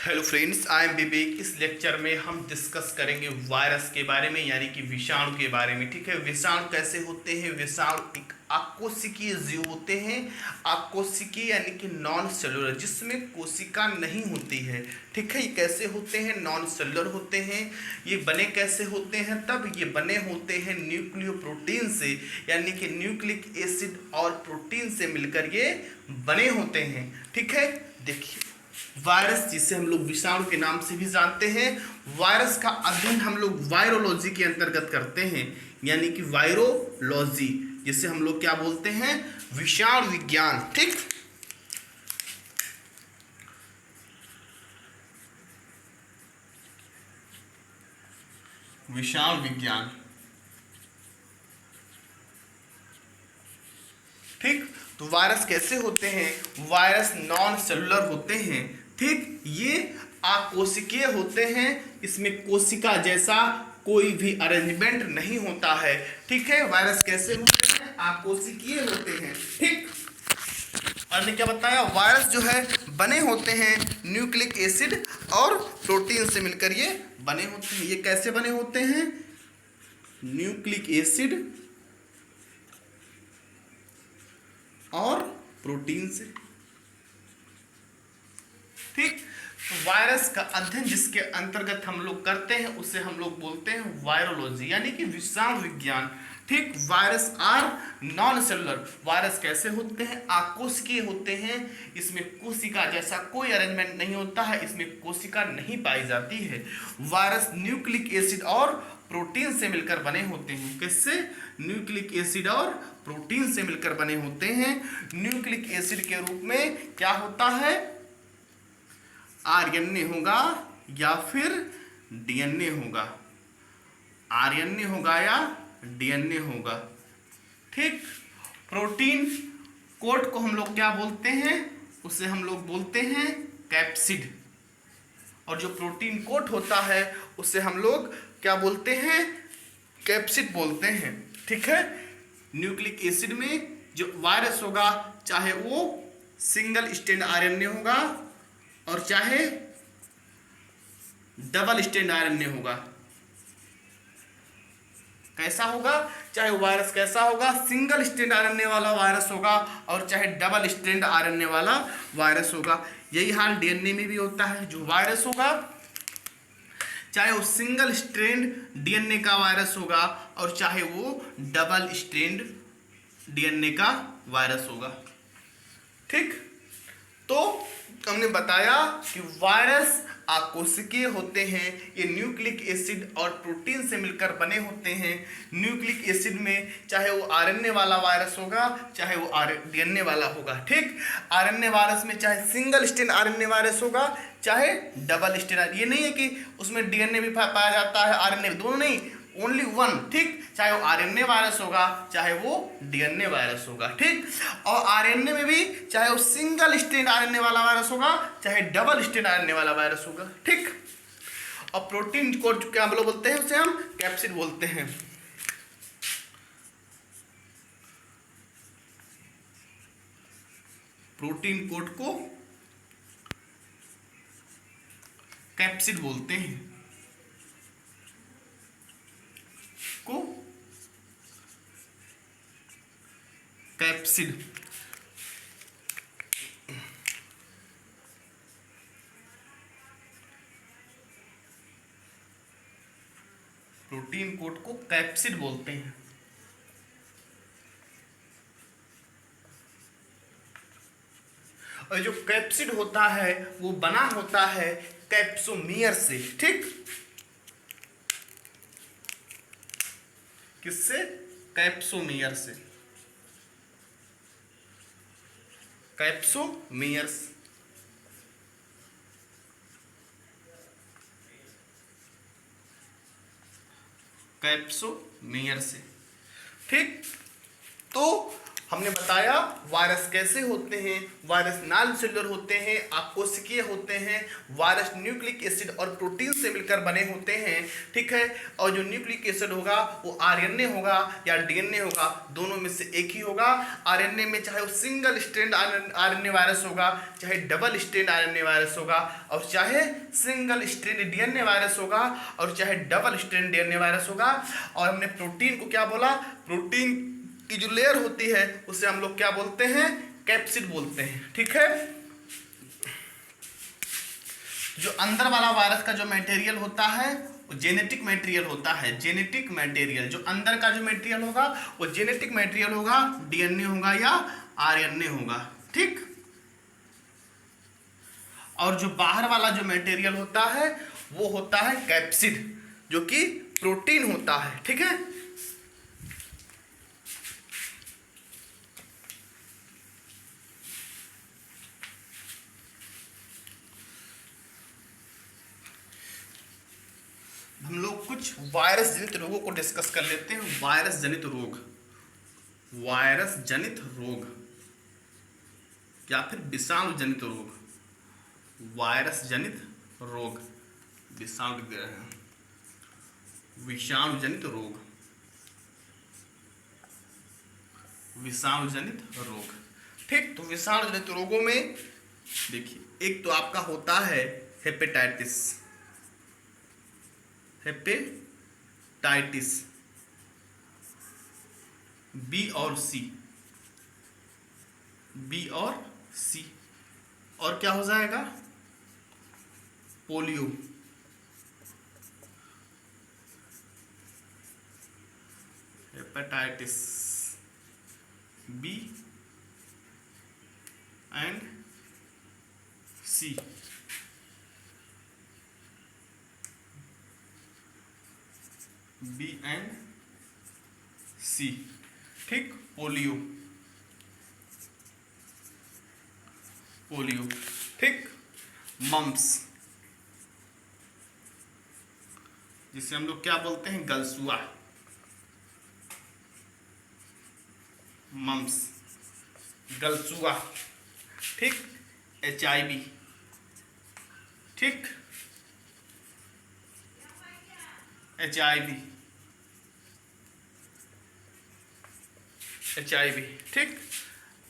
Hello friends, I am विवेक। इस lecture में हम डिस्कस करेंगे वायरस के बारे में, यानी कि विषाणु के बारे में। ठीक है, विषाणु कैसे होते हैं। विषाणु एक आकोशिकीय जीव होते हैं। आकोशिकीय यानी कि नॉन सेलुलर, जिसमें कोशिका नहीं होती है। ठीक है, ये कैसे होते हैं? नॉन सेलुलर होते हैं। ये बने कैसे होते हैं? तब ये बने होते हैं न्यूक्लियोप्रोटीन से, यानी कि न्यूक्लिक एसिड और प्रोटीन से मिलकर ये बने होते हैं। ठीक है, देखिए वायरस, जिसे हम लोग विषाणु के नाम से भी जानते हैं, वायरस का अध्ययन हम लोग वायरोलॉजी के अंतर्गत करते हैं, यानी कि वायरोलॉजी, जिसे हम लोग क्या बोलते हैं? विषाणु विज्ञान। ठीक, विषाणु विज्ञान। ठीक, तो वायरस कैसे होते हैं? वायरस नॉन सेलुलर होते हैं। ठीक, ये आकोशिकीय होते हैं। इसमें कोशिका जैसा कोई भी अरेंजमेंट नहीं होता है। ठीक है, वायरस कैसे होते हैं? आकोशिकीय होते हैं। ठीक, और ने क्या बताया? वायरस जो है बने होते हैं न्यूक्लिक एसिड और प्रोटीन से मिलकर ये बने होते हैं। ये कैसे बने होते हैं? न्यूक्लिक एसिड और प्रोटीन से। ठीक, तो वायरस का अध्ययन जिसके अंतर्गत हम लोग करते हैं उसे हम लोग बोलते हैं वायरोलॉजी, यानी कि विषाणु विज्ञान। ठीक, virus are non cellular. Virus कैसे होते हैं? आकोशिकीय होते हैं। इसमें कोशिका जैसा कोई अरेंजमेंट नहीं होता है। इसमें कोशिका नहीं पाई जाती है। वायरस न्यूक्लिक एसिड और प्रोटीन से मिलकर बने होते हैं। किससे? न्यूक्लिक एसिड और प्रोटीन से मिलकर बने होते हैं। न्यूक्लिक एसिड के रूप में क्या होता है? आरएनए होगा या फिर डीएनए होगा। आरएनए होगा या डीएनए होगा। ठीक, प्रोटीन कोट को हम लोग क्या बोलते हैं? उसे हम लोग बोलते हैं कैप्सिड। और जो प्रोटीन कोट होता है उसे हम लोग क्या बोलते हैं? कैप्सिड बोलते हैं। ठीक है, न्यूक्लिक एसिड में जो वायरस होगा, चाहे वो सिंगल स्ट्रैंड आरएनए होगा और चाहे डबल स्ट्रैंड आरएनए होगा। कैसा होगा? चाहे वायरस कैसा होगा? सिंगल स्ट्रैंड आरएनए वाला वायरस होगा और चाहे डबल स्ट्रैंड आरएनए वाला वायरस होगा। यही हाल डीएनए में भी होता है। जो वायरस होगा, चाहे वो सिंगल स्ट्रैंड डीएनए का वायरस होगा और चाहे वो डबल स्ट्रैंड डीएनए का वायरस होगा। ठीक, तो हमने बताया कि वायरस आकोशिकीय होते हैं। ये न्यूक्लिक एसिड और प्रोटीन से मिलकर बने होते हैं। न्यूक्लिक एसिड में चाहे वो आरएनए वाला वायरस होगा, चाहे वो डीएनए वाला होगा। ठीक, आरएनए वायरस में चाहे सिंगल स्ट्रैंड आरएनए वायरस होगा, चाहे डबल स्ट्रैंड। ये नहीं है कि उसमें डीएनए भी पाया जाता है, आरएनए, दोनों नहीं, ओनली वन। ठीक, चाहे वो आरएनए वायरस होगा चाहे वो डीएनए वायरस होगा। ठीक, और आरएनए में भी चाहे वो सिंगल स्ट्रैंड आरएनए वाला वायरस होगा चाहे डबल स्ट्रैंड आरएनए वाला वायरस होगा। ठीक, और प्रोटीन को क्या हम लोग बोलते हैं? उसे हम कैप्सिड बोलते हैं। प्रोटीन कोड को कैप्सिड बोलते हैं। को कैप्सिड। प्रोटीन कोड को कैप्सिड बोलते हैं। और जो कैप्सिड होता है वो बना होता है कैप्सोमियर से। ठीक, किससे? कैप्सोमियर से। कैप्सोमियर्स। कैप्सोमियर से। ठीक, तो हमने बताया वायरस कैसे होते हैं। वायरस नॉन सेलुलर होते हैं, आकोशिकीय होते हैं। वायरस न्यूक्लिक एसिड और प्रोटीन से मिलकर बने होते हैं, ठीक है। और जो न्यूक्लिक एसिड होगा वो आरएनए होगा या डीएनए होगा, दोनों में से एक ही होगा। आरएनए में चाहे वो सिंगल स्ट्रैंड आरएनए वायरस होगा, चाहे डबल स्ट्रैंड आरएनए वायरस होगा, और चाहे सिंगल स्ट्रैंड डीएनए वायरस होगा, और चाहे डबल स्ट्रैंड डीएनए वायरस होगा। और हमने प्रोटीन को क्या बोला, प्रोटीन की जो लेयर होती है उसे हम लोग क्या बोलते हैं, कैप्सिड बोलते हैं, ठीक है। जो अंदर वाला वायरस का जो मटेरियल होता है वो जेनेटिक मटेरियल होता है। जेनेटिक मटेरियल, जो अंदर का जो मटेरियल होगा वो जेनेटिक मटेरियल होगा, डीएनए होगा या आरएनए होगा, ठीक। और जो बाहर वाला जो मटेरियल होता है वो होता है कैप्सिड, जो कि प्रोटीन होता है, ठीक है। हम लोग कुछ वायरस जनित रोगों को डिस्कस कर लेते हैं। वायरस जनित रोग, वायरस जनित रोग या फिर विषाणु जनित रोग। वायरस जनित रोग, विषाणु जनित रोग, विषाणु जनित रोग, ठीक। तो विषाणु जनित रोगों में देखिए, एक तो आपका होता है हेपेटाइटिस, हेपेटाइटिस बी और सी, बी और सी। और क्या हो जाएगा, polio, hepatitis B and C, B and C, ठीक। पोलियो, पोलियो, ठीक। मम्स, जिसे हम लोग क्या बोलते हैं, गलसुआ, मम्स, गलसुआ, ठीक। HIV, ठीक, HIV, ठीक।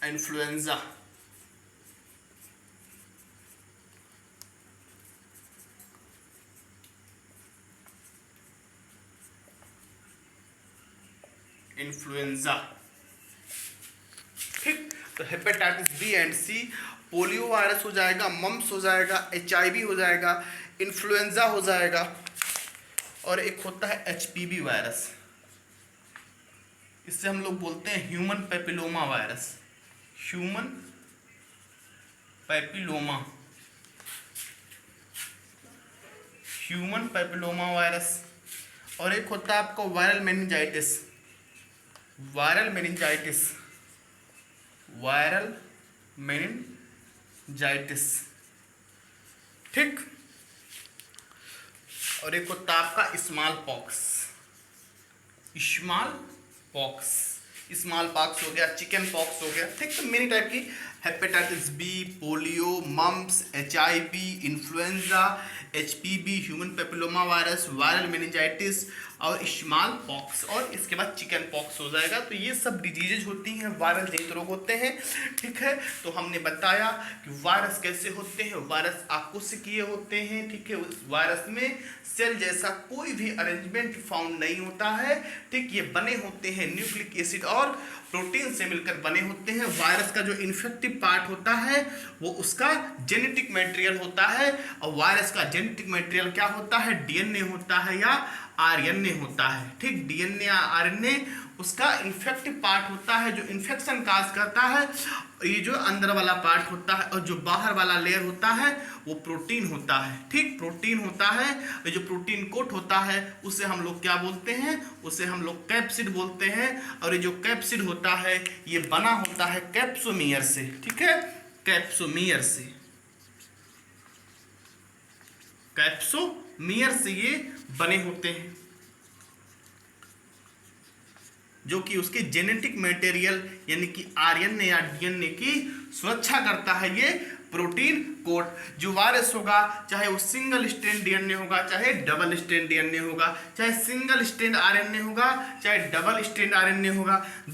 इन्फ्लुएंजा, इन्फ्लुएंजा, ठीक। तो hepatitis B and C, polio virus हो जाएगा, मम्स हो जाएगा, HIV हो जाएगा, इन्फ्लुएंजा हो जाएगा, और एक होता है HPV वायरस। इससे हम लोग बोलते हैं human papilloma virus, human papilloma, human papilloma virus. और एक होता है आपको viral meningitis, viral meningitis, viral meningitis, ठीक। और एक होता है आपका smallpox, smallpox, smallpox हो गया, चिकन पॉक्स हो गया, ठीक। तो मेनी टाइप की, hepatitis B, polio, mumps, HIV, influenza, HPV, human papilloma virus, viral meningitis और स्मॉल पॉक्स, और इसके बाद चिकन पॉक्स हो जाएगा। तो ये सब डिजीजेज होती हैं, वायरल जनित रोग होते हैं, ठीक है। तो हमने बताया कि वायरस कैसे होते हैं। वायरस आकोशिकीय होते हैं, ठीक है। उस वायरस में सेल जैसा कोई भी अरेंजमेंट फाउंड नहीं होता है, ठीक। ये बने होते हैं न्यूक्लिक एसिड और प्रोटीन से मिलकर बने होते हैं। वायरस का जो इन्फेक्टिव पार्ट होता है वो उसका जेनेटिक मटेरियल होता है, और वायरस का जेनेटिक मटेरियल क्या होता है, डीएनए होता है या आरएनए होता है, ठीक। डीएनए या आरएनए उसका इन्फेक्टिव पार्ट होता है, जो इन्फेक्शन काज करता है। ये जो अंदर वाला पार्ट होता है, और जो बाहर वाला लेयर होता है वो प्रोटीन होता है, ठीक। प्रोटीन होता है, ये जो प्रोटीन कोट होता है उसे हम लोग क्या बोलते हैं, उसे हम लोग कैप्सिड बोलते हैं। और ये जो कैप्सिड होता है ये बना होता है कैप्सोमियर से, ठीक है, कैप्सोमियर से, कैप्सोमियर से ये बने होते हैं। जो कि उसके जेनेटिक मटेरियल यानी कि आरएनए या डीएनए की सुरक्षा करता है ये प्रोटीन कोट। जो वायरस होगा चाहे वो सिंगल स्ट्रैंड डीएनए होगा चाहे डबल स्ट्रैंड डीएनए होगा, चाहे सिंगल स्ट्रैंड आरएनए होगा चाहे डबल स्ट्रैंड आरएनए होगा,